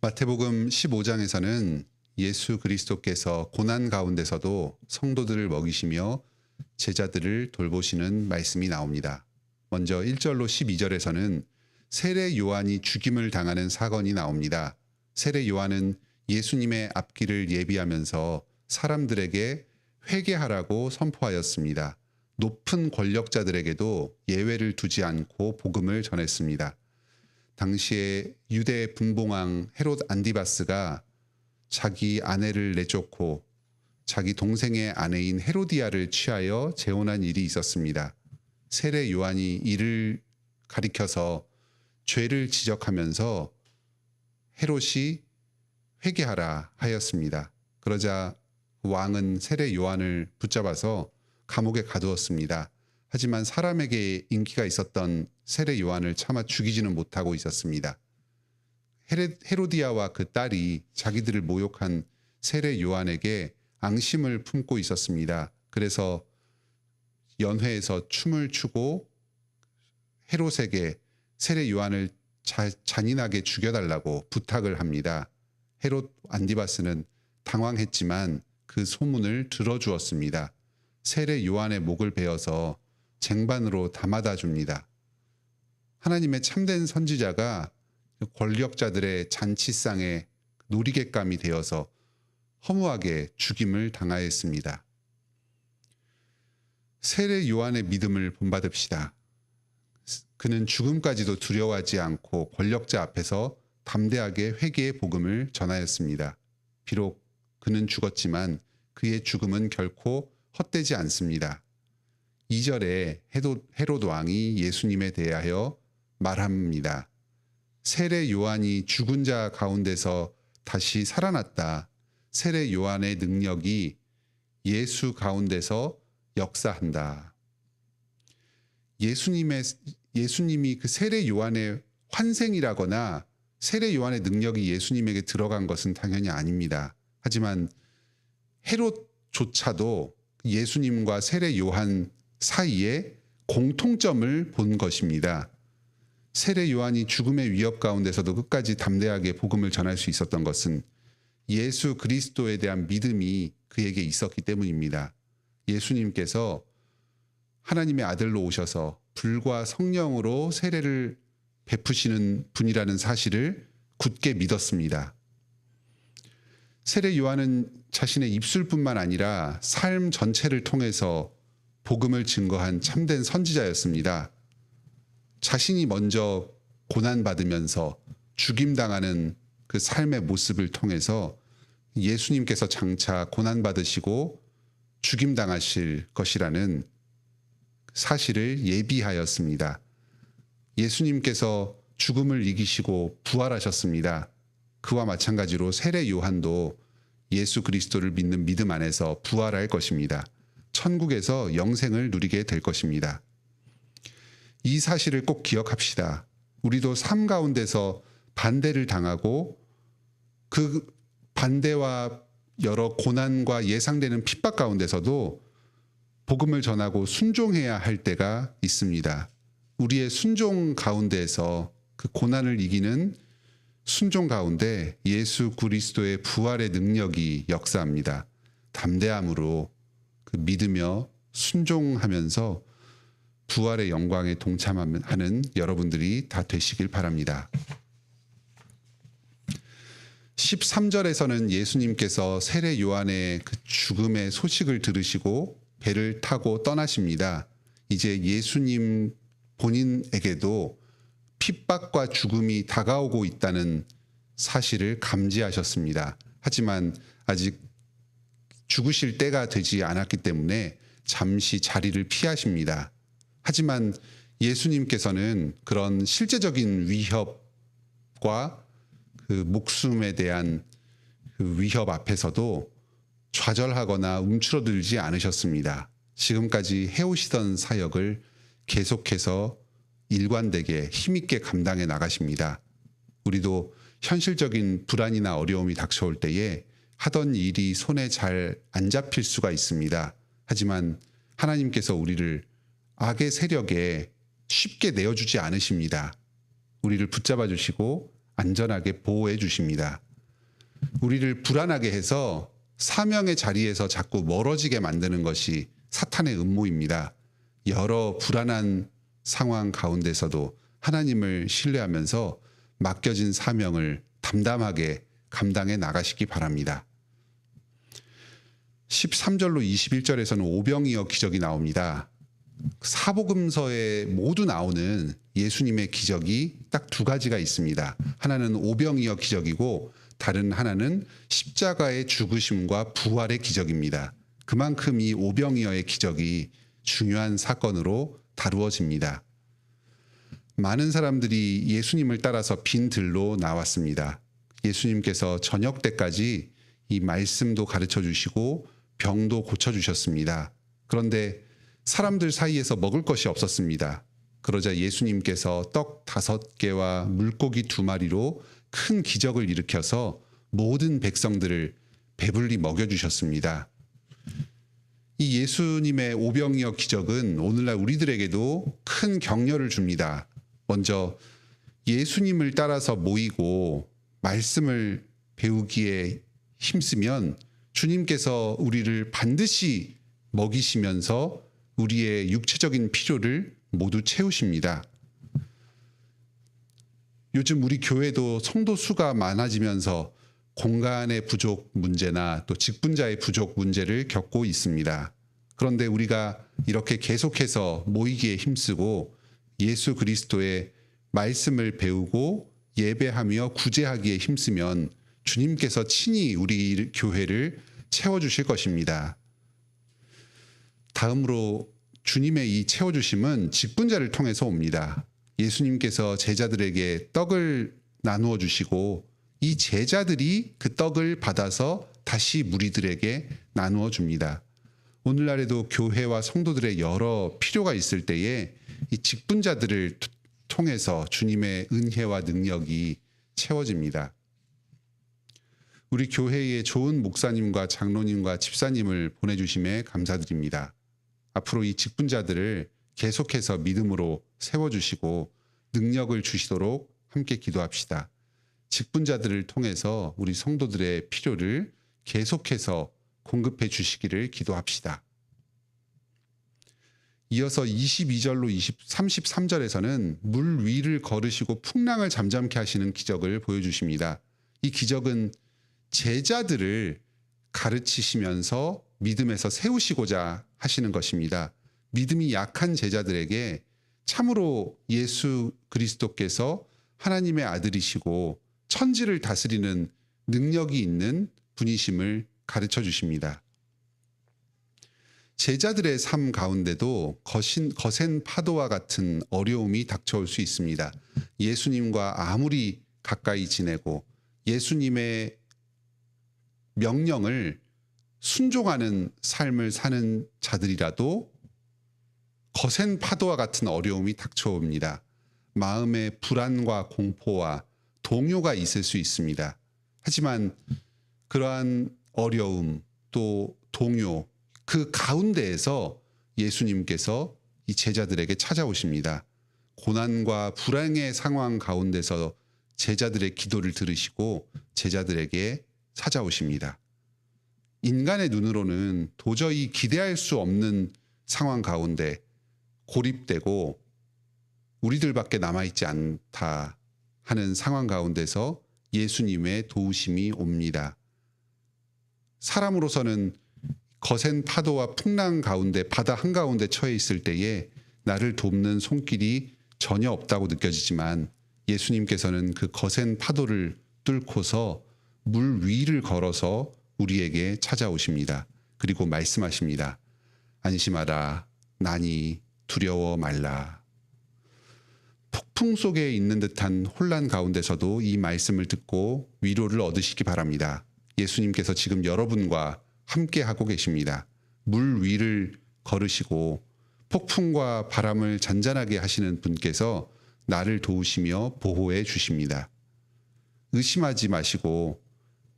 마태복음 15장에서는 예수 그리스도께서 고난 가운데서도 성도들을 먹이시며 제자들을 돌보시는 말씀이 나옵니다. 먼저 1절로 12절에서는 세례 요한이 죽임을 당하는 사건이 나옵니다. 세례 요한은 예수님의 앞길을 예비하면서 사람들에게 회개하라고 선포하였습니다. 높은 권력자들에게도 예외를 두지 않고 복음을 전했습니다. 당시에 유대 분봉왕 헤롯 안디바스가 자기 아내를 내쫓고 자기 동생의 아내인 헤로디아를 취하여 재혼한 일이 있었습니다. 세례 요한이 이를 가리켜서 죄를 지적하면서 헤롯이 회개하라 하였습니다. 그러자 왕은 세례 요한을 붙잡아서 감옥에 가두었습니다. 하지만 사람에게 인기가 있었던 세례 요한을 차마 죽이지는 못하고 있었습니다. 헤로디아와 그 딸이 자기들을 모욕한 세례 요한에게 앙심을 품고 있었습니다. 그래서 연회에서 춤을 추고 헤롯에게 세례 요한을 잔인하게 죽여달라고 부탁을 합니다. 헤롯 안디바스는 당황했지만 그 소문을 들어주었습니다. 세례 요한의 목을 베어서 쟁반으로 담아다 줍니다. 하나님의 참된 선지자가 권력자들의 잔치상에 놀이객감이 되어서 허무하게 죽임을 당하였습니다. 세례 요한의 믿음을 본받읍시다. 그는 죽음까지도 두려워하지 않고 권력자 앞에서 담대하게 회개의 복음을 전하였습니다. 비록 그는 죽었지만 그의 죽음은 결코 헛되지 않습니다. 2절에 헤롯 왕이 예수님에 대하여 말합니다. 세례 요한이 죽은 자 가운데서 다시 살아났다. 세례 요한의 능력이 예수 가운데서 역사한다. 예수님이 그 세례 요한의 환생이라거나 세례 요한의 능력이 예수님에게 들어간 것은 당연히 아닙니다. 하지만 헤롯조차도 예수님과 세례 요한 사이에 공통점을 본 것입니다. 세례 요한이 죽음의 위협 가운데서도 끝까지 담대하게 복음을 전할 수 있었던 것은 예수 그리스도에 대한 믿음이 그에게 있었기 때문입니다. 예수님께서 하나님의 아들로 오셔서 불과 성령으로 세례를 베푸시는 분이라는 사실을 굳게 믿었습니다. 세례 요한은 자신의 입술뿐만 아니라 삶 전체를 통해서 복음을 증거한 참된 선지자였습니다. 자신이 먼저 고난받으면서 죽임당하는 그 삶의 모습을 통해서 예수님께서 장차 고난받으시고 죽임당하실 것이라는 사실을 예비하였습니다. 예수님께서 죽음을 이기시고 부활하셨습니다. 그와 마찬가지로 세례 요한도 예수 그리스도를 믿는 믿음 안에서 부활할 것입니다. 천국에서 영생을 누리게 될 것입니다. 이 사실을 꼭 기억합시다. 우리도 삶 가운데서 반대를 당하고 그 반대와 여러 고난과 예상되는 핍박 가운데서도 복음을 전하고 순종해야 할 때가 있습니다. 우리의 순종 가운데에서 그 고난을 이기는 순종 가운데 예수 그리스도의 부활의 능력이 역사합니다. 담대함으로 그 믿으며 순종하면서 부활의 영광에 동참하는 여러분들이 다 되시길 바랍니다. 13절에서는 예수님께서 세례 요한의 그 죽음의 소식을 들으시고 배를 타고 떠나십니다. 이제 예수님 본인에게도 핍박과 죽음이 다가오고 있다는 사실을 감지하셨습니다. 하지만 아직 죽으실 때가 되지 않았기 때문에 잠시 자리를 피하십니다. 하지만 예수님께서는 그런 실제적인 위협과 그 목숨에 대한 그 위협 앞에서도 좌절하거나 움츠러들지 않으셨습니다. 지금까지 해오시던 사역을 계속해서 일관되게 힘있게 감당해 나가십니다. 우리도 현실적인 불안이나 어려움이 닥쳐올 때에 하던 일이 손에 잘 안 잡힐 수가 있습니다. 하지만 하나님께서 우리를 악의 세력에 쉽게 내어주지 않으십니다. 우리를 붙잡아 주시고 안전하게 보호해 주십니다. 우리를 불안하게 해서 사명의 자리에서 자꾸 멀어지게 만드는 것이 사탄의 음모입니다. 여러 불안한 상황 가운데서도 하나님을 신뢰하면서 맡겨진 사명을 담담하게 감당해 나가시기 바랍니다. 13절로 21절에서는 오병이어 기적이 나옵니다. 사복음서에 모두 나오는 예수님의 기적이 딱 두 가지가 있습니다. 하나는 오병이어 기적이고 다른 하나는 십자가의 죽으심과 부활의 기적입니다. 그만큼 이 오병이어의 기적이 중요한 사건으로 다루어집니다. 많은 사람들이 예수님을 따라서 빈 들로 나왔습니다. 예수님께서 저녁 때까지 이 말씀도 가르쳐 주시고 병도 고쳐 주셨습니다. 그런데 사람들 사이에서 먹을 것이 없었습니다. 그러자 예수님께서 떡 5개와 물고기 2마리로 큰 기적을 일으켜서 모든 백성들을 배불리 먹여주셨습니다. 이 예수님의 오병이어 기적은 오늘날 우리들에게도 큰 격려를 줍니다. 먼저 예수님을 따라서 모이고 말씀을 배우기에 힘쓰면 주님께서 우리를 반드시 먹이시면서 우리의 육체적인 필요를 모두 채우십니다. 요즘 우리 교회도 성도 수가 많아지면서 공간의 부족 문제나 또 직분자의 부족 문제를 겪고 있습니다. 그런데 우리가 이렇게 계속해서 모이기에 힘쓰고 예수 그리스도의 말씀을 배우고 예배하며 구제하기에 힘쓰면 주님께서 친히 우리 교회를 채워주실 것입니다. 다음으로 주님의 이 채워주심은 직분자를 통해서 옵니다. 예수님께서 제자들에게 떡을 나누어 주시고 이 제자들이 그 떡을 받아서 다시 무리들에게 나누어 줍니다. 오늘날에도 교회와 성도들의 여러 필요가 있을 때에 이 직분자들을 통해서 주님의 은혜와 능력이 채워집니다. 우리 교회에 좋은 목사님과 장로님과 집사님을 보내주심에 감사드립니다. 앞으로 이 직분자들을 계속해서 믿음으로 세워주시고 능력을 주시도록 함께 기도합시다. 직분자들을 통해서 우리 성도들의 필요를 계속해서 공급해 주시기를 기도합시다. 이어서 22절로 33절에서는 물 위를 걸으시고 풍랑을 잠잠케 하시는 기적을 보여주십니다. 이 기적은 제자들을 가르치시면서 믿음에서 세우시고자 하시는 것입니다. 믿음이 약한 제자들에게 참으로 예수 그리스도께서 하나님의 아들이시고 천지를 다스리는 능력이 있는 분이심을 가르쳐 주십니다. 제자들의 삶 가운데도 거센 파도와 같은 어려움이 닥쳐올 수 있습니다. 예수님과 아무리 가까이 지내고 예수님의 명령을 순종하는 삶을 사는 자들이라도 거센 파도와 같은 어려움이 닥쳐옵니다. 마음의 불안과 공포와 동요가 있을 수 있습니다. 하지만 그러한 어려움 또 동요 그 가운데에서 예수님께서 이 제자들에게 찾아오십니다. 고난과 불행의 상황 가운데서 제자들의 기도를 들으시고 제자들에게 찾아오십니다. 인간의 눈으로는 도저히 기대할 수 없는 상황 가운데 고립되고 우리들밖에 남아있지 않다 하는 상황 가운데서 예수님의 도우심이 옵니다. 사람으로서는 거센 파도와 풍랑 가운데 바다 한가운데 처해 있을 때에 나를 돕는 손길이 전혀 없다고 느껴지지만 예수님께서는 그 거센 파도를 뚫고서 물 위를 걸어서 우리에게 찾아오십니다. 그리고 말씀하십니다. 안심하라. 나니 두려워 말라. 폭풍 속에 있는 듯한 혼란 가운데서도 이 말씀을 듣고 위로를 얻으시기 바랍니다. 예수님께서 지금 여러분과 함께 하고 계십니다. 물 위를 걸으시고 폭풍과 바람을 잔잔하게 하시는 분께서 나를 도우시며 보호해 주십니다. 의심하지 마시고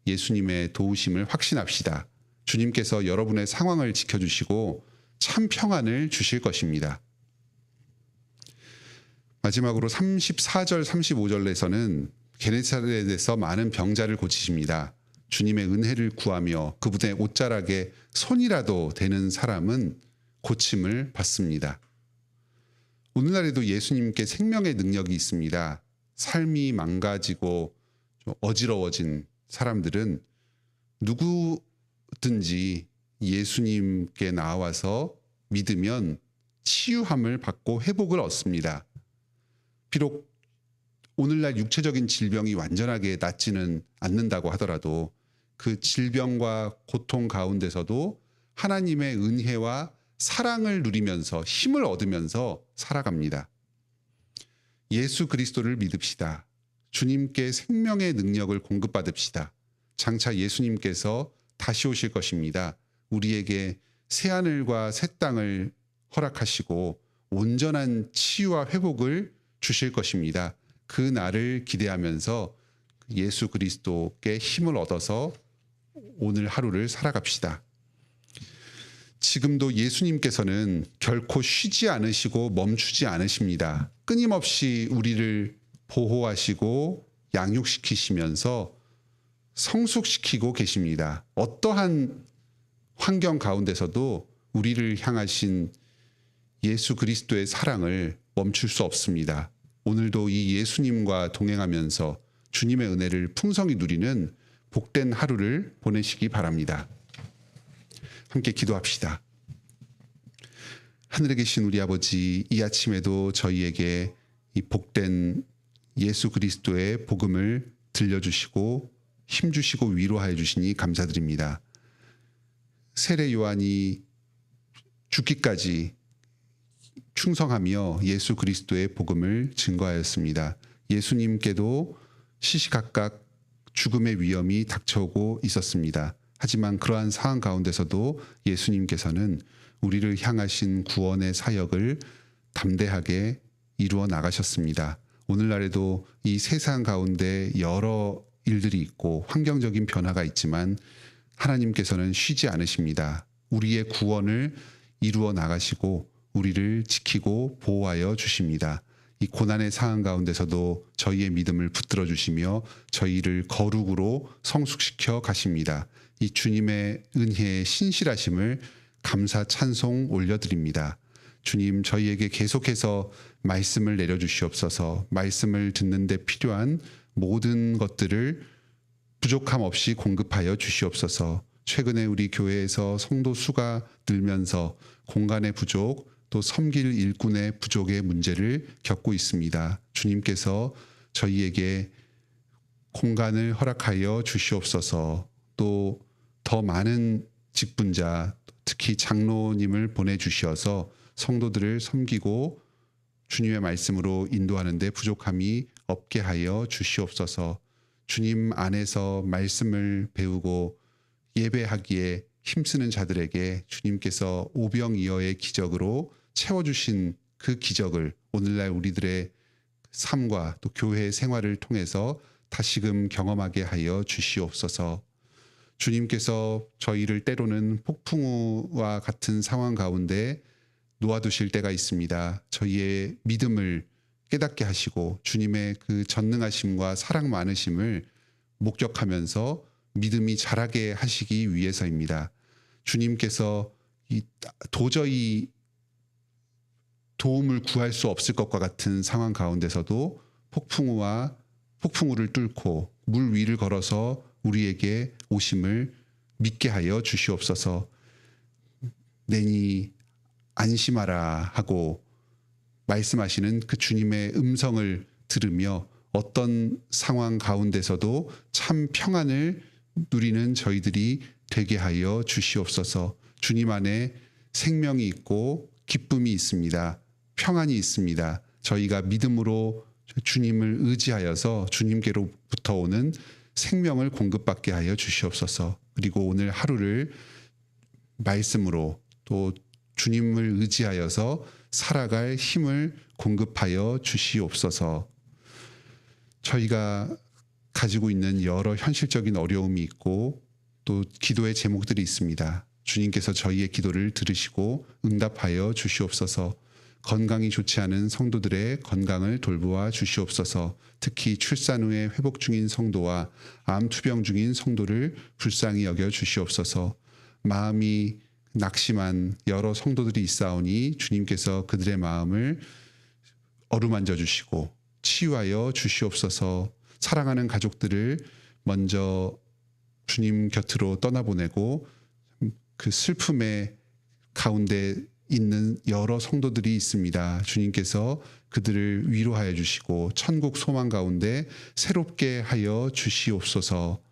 예수님의 도우심을 확신합시다. 주님께서 여러분의 상황을 지켜주시고 참 평안을 주실 것입니다. 마지막으로 34절, 35절에서는 게네사렛에서 많은 병자를 고치십니다. 주님의 은혜를 구하며 그분의 옷자락에 손이라도 대는 사람은 고침을 받습니다. 오늘날에도 예수님께 생명의 능력이 있습니다. 삶이 망가지고 좀 어지러워진 사람들은 누구든지 예수님께 나와서 믿으면 치유함을 받고 회복을 얻습니다. 비록 오늘날 육체적인 질병이 완전하게 낫지는 않는다고 하더라도 그 질병과 고통 가운데서도 하나님의 은혜와 사랑을 누리면서 힘을 얻으면서 살아갑니다. 예수 그리스도를 믿읍시다. 주님께 생명의 능력을 공급받읍시다. 장차 예수님께서 다시 오실 것입니다. 우리에게 새하늘과 새 땅을 허락하시고 온전한 치유와 회복을 주실 것입니다. 그 날을 기대하면서 예수 그리스도께 힘을 얻어서 오늘 하루를 살아갑시다. 지금도 예수님께서는 결코 쉬지 않으시고 멈추지 않으십니다. 끊임없이 우리를 보호하시고 양육시키시면서 성숙시키고 계십니다. 어떠한 환경 가운데서도 우리를 향하신 예수 그리스도의 사랑을 멈출 수 없습니다. 오늘도 이 예수님과 동행하면서 주님의 은혜를 풍성히 누리는 복된 하루를 보내시기 바랍니다. 함께 기도합시다. 하늘에 계신 우리 아버지, 이 아침에도 저희에게 이 복된 예수 그리스도의 복음을 들려주시고 힘주시고 위로하여 주시니 감사드립니다. 세례 요한이 죽기까지 충성하며 예수 그리스도의 복음을 증거하였습니다. 예수님께도 시시각각 죽음의 위험이 닥쳐오고 있었습니다. 하지만 그러한 상황 가운데서도 예수님께서는 우리를 향하신 구원의 사역을 담대하게 이루어 나가셨습니다. 오늘날에도 이 세상 가운데 여러 일들이 있고 환경적인 변화가 있지만 하나님께서는 쉬지 않으십니다. 우리의 구원을 이루어 나가시고 우리를 지키고 보호하여 주십니다. 이 고난의 상황 가운데서도 저희의 믿음을 붙들어 주시며 저희를 거룩으로 성숙시켜 가십니다. 이 주님의 은혜의 신실하심을 감사 찬송 올려드립니다. 주님, 저희에게 계속해서 말씀을 내려주시옵소서. 말씀을 듣는 데 필요한 모든 것들을 부족함 없이 공급하여 주시옵소서. 최근에 우리 교회에서 성도 수가 늘면서 공간의 부족, 또 섬길 일꾼의 부족의 문제를 겪고 있습니다. 주님께서 저희에게 공간을 허락하여 주시옵소서. 또 더 많은 직분자, 특히 장로님을 보내주셔서 성도들을 섬기고 주님의 말씀으로 인도하는 데 부족함이 없게 하여 주시옵소서. 주님 안에서 말씀을 배우고 예배하기에 힘쓰는 자들에게 주님께서 오병이어의 기적으로 채워주신 그 기적을 오늘날 우리들의 삶과 또 교회 생활을 통해서 다시금 경험하게 하여 주시옵소서. 주님께서 저희를 때로는 폭풍우와 같은 상황 가운데 놓아두실 때가 있습니다. 저희의 믿음을 깨닫게 하시고 주님의 그 전능하심과 사랑 많으심을 목격하면서 믿음이 자라게 하시기 위해서입니다. 주님께서 도저히 도움을 구할 수 없을 것과 같은 상황 가운데서도 폭풍우를 뚫고 물 위를 걸어서 우리에게 오심을 믿게 하여 주시옵소서. 내니 안심하라 하고 말씀하시는 그 주님의 음성을 들으며 어떤 상황 가운데서도 참 평안을 누리는 저희들이 되게 하여 주시옵소서. 주님 안에 생명이 있고 기쁨이 있습니다. 평안이 있습니다. 저희가 믿음으로 주님을 의지하여서 주님께로부터 오는 생명을 공급받게 하여 주시옵소서. 그리고 오늘 하루를 말씀으로 또 주님을 의지하여서 살아갈 힘을 공급하여 주시옵소서. 저희가 가지고 있는 여러 현실적인 어려움이 있고 또 기도의 제목들이 있습니다. 주님께서 저희의 기도를 들으시고 응답하여 주시옵소서. 건강이 좋지 않은 성도들의 건강을 돌보아 주시옵소서. 특히 출산 후에 회복 중인 성도와 암 투병 중인 성도를 불쌍히 여겨 주시옵소서. 마음이 낙심한 여러 성도들이 있사오니 주님께서 그들의 마음을 어루만져 주시고 치유하여 주시옵소서. 사랑하는 가족들을 먼저 주님 곁으로 떠나보내고 그 슬픔의 가운데 있는 여러 성도들이 있습니다. 주님께서 그들을 위로하여 주시고 천국 소망 가운데 새롭게 하여 주시옵소서.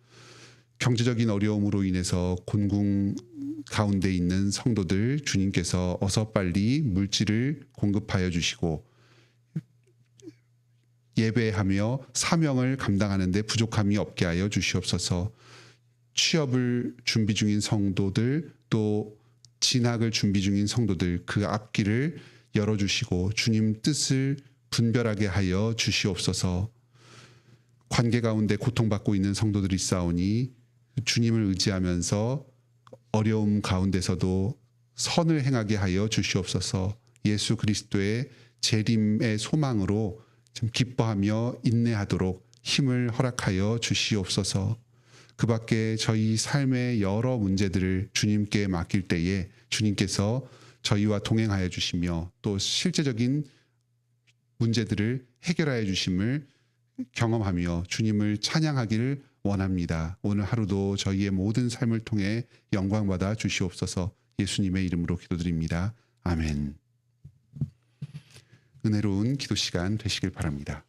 경제적인 어려움으로 인해서 곤궁 가운데 있는 성도들 주님께서 어서 빨리 물질을 공급하여 주시고 예배하며 사명을 감당하는 데 부족함이 없게 하여 주시옵소서. 취업을 준비 중인 성도들 또 진학을 준비 중인 성도들 그 앞길을 열어주시고 주님 뜻을 분별하게 하여 주시옵소서. 관계 가운데 고통받고 있는 성도들이 있사오니 주님을 의지하면서 어려움 가운데서도 선을 행하게 하여 주시옵소서. 예수 그리스도의 재림의 소망으로 좀 기뻐하며 인내하도록 힘을 허락하여 주시옵소서. 그 밖에 저희 삶의 여러 문제들을 주님께 맡길 때에 주님께서 저희와 동행하여 주시며 또 실제적인 문제들을 해결하여 주심을 경험하며 주님을 찬양하기를 원합니다. 오늘 하루도 저희의 모든 삶을 통해 영광받아 주시옵소서. 예수님의 이름으로 기도드립니다. 아멘. 은혜로운 기도 시간 되시길 바랍니다.